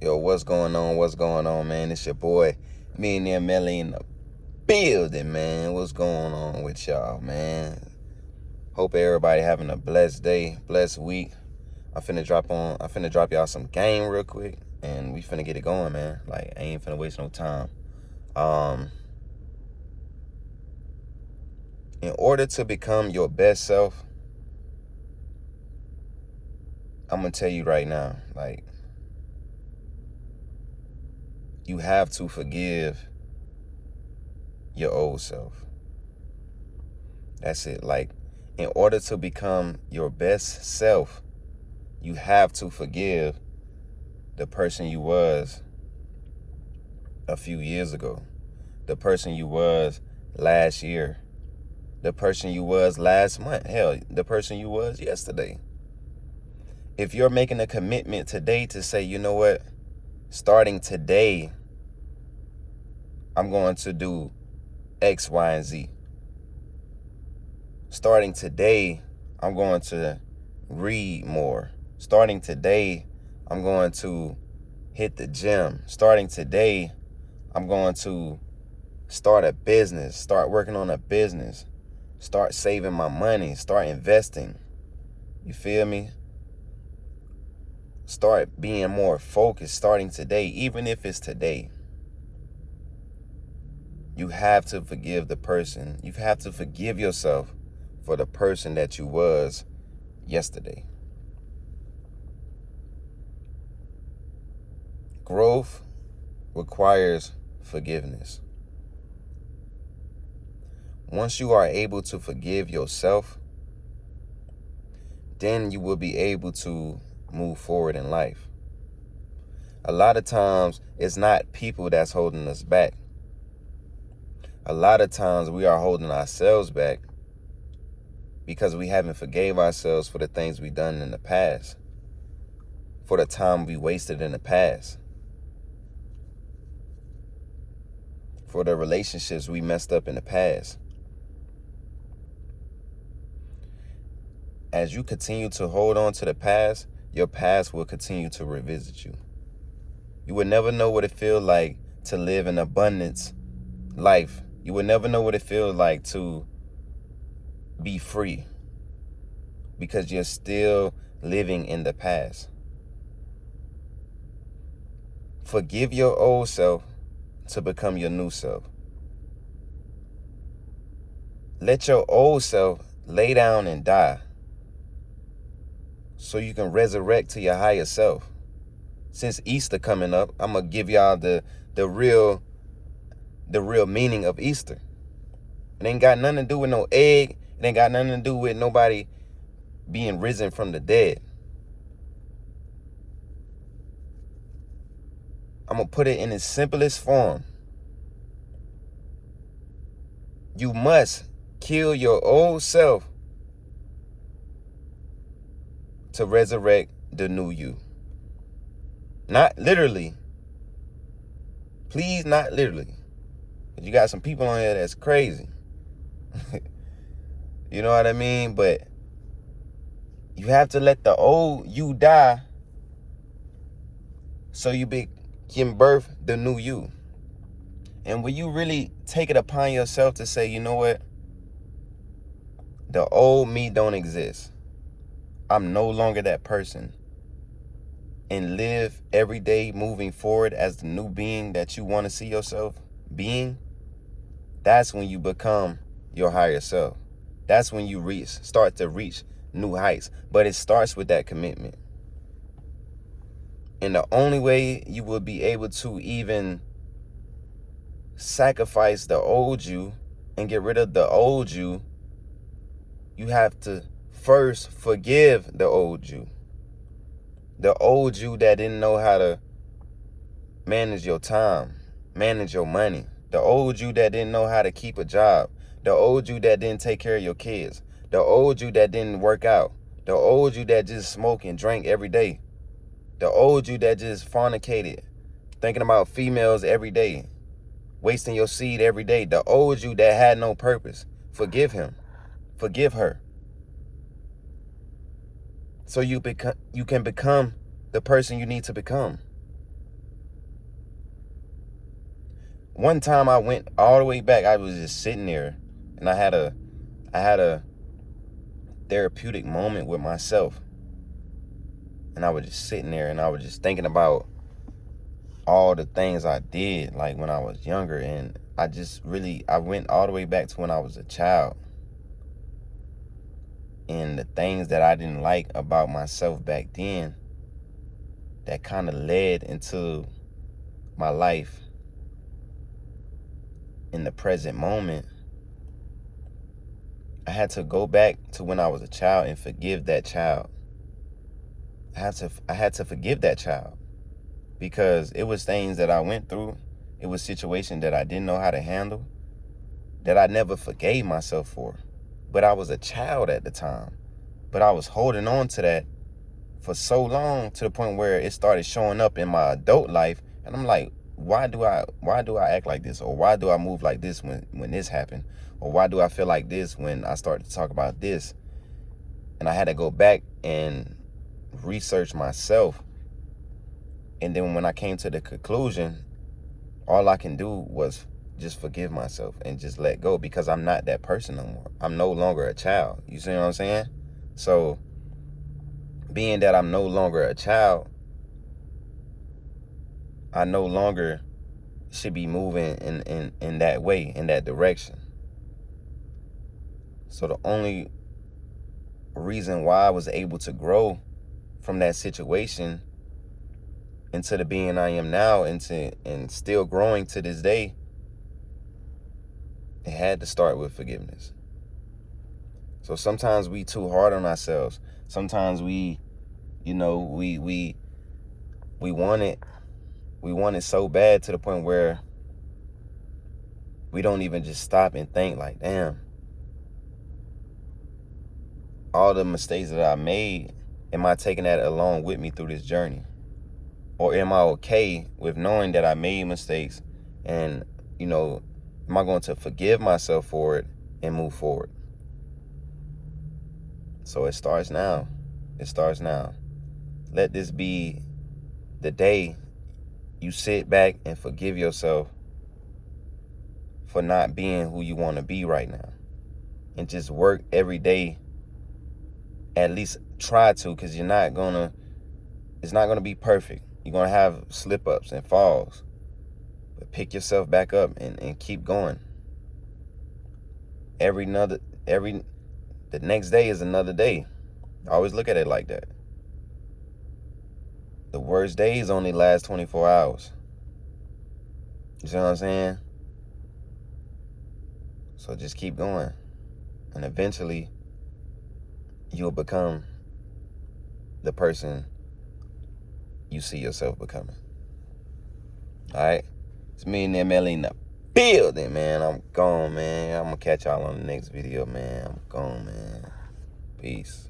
Yo, what's going on? What's going on, man? It's your boy, Millionaire Melly in the building, man. What's going on with y'all, man? Hope everybody having a blessed day, blessed week. I'm finna drop y'all some game real quick, and we finna get it going, man. Like, I ain't finna waste no time. In order to become your best self, I'm gonna tell you right now, like, you have to forgive your old self. That's it. Like, in order to become your best self, you have to forgive the person you was a few years ago, the person you was last year, the person you was last month, hell, the person you was yesterday. If you're making a commitment today to say, you know what, starting today, I'm going to do X, Y, and Z. Starting today, I'm going to read more. Starting today, I'm going to hit the gym. Starting today, I'm going to start a business, start working on a business, start saving my money, start investing. You feel me? Start being more focused starting today, even if it's today. You have to forgive the person. You have to forgive yourself for the person that you was yesterday. Growth requires forgiveness. Once you are able to forgive yourself, then you will be able to move forward in life. A lot of times, it's not people that's holding us back. A lot of times, we are holding ourselves back because we haven't forgave ourselves for the things we've done in the past, for the time we wasted in the past, for the relationships we messed up in the past. As you continue to hold on to the past, your past will continue to revisit you. You will never know what it feels like to live an abundance life. You will never know what it feels like to be free because you're still living in the past. Forgive your old self to become your new self. Let your old self lay down and die so you can resurrect to your higher self. Since Easter coming up, I'm going to give y'all the real meaning of Easter. It ain't got nothing to do with no egg. It ain't got nothing to do with nobody being risen from the dead. I'm going to put it in its simplest form. You must kill your old self to resurrect the new you. Not literally. Please, not literally. You got some people on here that's crazy. You know what I mean? But you have to let the old you die so you can birth the new you. And when you really take it upon yourself to say, you know what? The old me don't exist. I'm no longer that person. And live every day moving forward as the new being that you want to see yourself being. That's when you become your higher self. That's when you start to reach new heights. But it starts with that commitment. And the only way you will be able to even sacrifice the old you and get rid of the old you, you have to first forgive the old you. The old you that didn't know how to manage your time, manage your money. The old you that didn't know how to keep a job. The old you that didn't take care of your kids. The old you that didn't work out. The old you that just smoked and drank every day. The old you that just fornicated, thinking about females every day, wasting your seed every day. The old you that had no purpose. Forgive him. Forgive her. So you can become the person you need to become. one time I went all the way back. I was just sitting there, and I had a therapeutic moment with myself. And I was just sitting there, and I was just thinking about all the things I did, like when I was younger. And I went all the way back to when I was a child. And the things that I didn't like about myself back then that kind of led into my life in the present moment, I had to go back to when I was a child and forgive that child. I had to forgive that child, because it was things that I went through. It was situations that I didn't know how to handle, that I never forgave myself for. But I was a child at the time. But I was holding on to that for so long, to the point where it started showing up in my adult life. And I'm like, why do I act like this? Or why do I move like this when this happened? Or why do I feel like this when I start to talk about this? And I had to go back and research myself. And then when I came to the conclusion, all I can do was just forgive myself and just let go, because I'm not that person no more. I'm no longer a child. You see what I'm saying? So being that I'm no longer a child, I no longer should be moving in that way, in that direction. So the only reason why I was able to grow from that situation into the being I am now, and still growing to this day, it had to start with forgiveness. So sometimes we too hard on ourselves. Sometimes we want it so bad, to the point where we don't even just stop and think like, damn, all the mistakes that I made, am I taking that along with me through this journey? Or am I okay with knowing that I made mistakes, and, am I going to forgive myself for it and move forward? So it starts now. It starts now. Let this be the day you sit back and forgive yourself for not being who you want to be right now. And just work every day. At least try to, because it's not going to be perfect. You're going to have slip-ups and falls. But pick yourself back up and keep going. The next day is another day. I always look at it like that. The worst days only last 24 hours. You see what I'm saying? So just keep going. And eventually, you'll become the person you see yourself becoming. All right? It's me and ML in the building, man. I'm gone, man. I'm going to catch y'all on the next video, man. I'm gone, man. Peace.